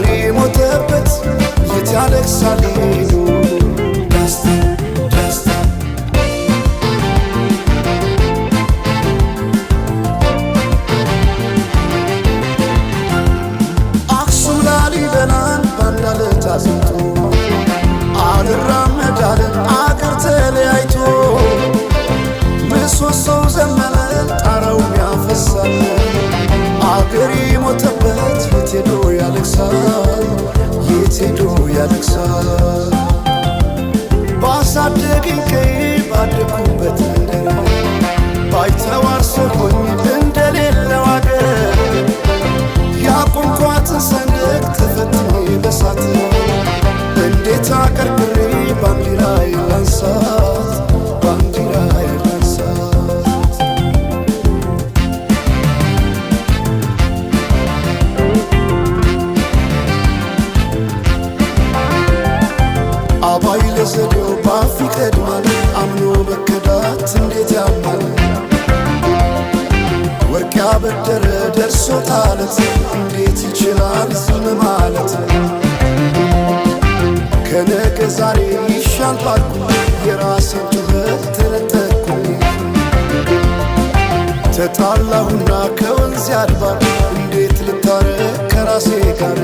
አገሬ ሞተበት የት ያለቅሳል ሄዶ ደስታ ደስታ አክሱም ላሊበላን ባንዳለት አዝምቶ አልራመዳለ አገር ተለያይቶ ምሰሶው ዘመነ ጣራው ያፈሳል አገሬ ሞተበት የት ሄዶ ያለቅሳል የት ሄዶ ያለቅሳል ባሳደገኝ ቀዬ ባደኩበት መንደር ባይተዋር ሰው ሆኜ እንደሌለው አገር ያቆምኳትን ሰንደቅ ተፈትኜ በሳት እንዴት አቀርቅሬ ባንዲራዬ ላንሳት ባንዲራዬ ላንሳት አባይ ለዘዴው ባፍ ይቀድማል አምኖ በከዳት እንዴት ያማል ወርቅ ያበደረ ደርሶታለት እንዴት ይችላል ዝም ማለት ከነገ ዛሬ ይሻል ባልኩ የራሴን ጩኸት ተነጠቅኩኝ ተጣላሁና ከወንዝ አድባር እንዴት ልታረቅ ከራሴ ጋር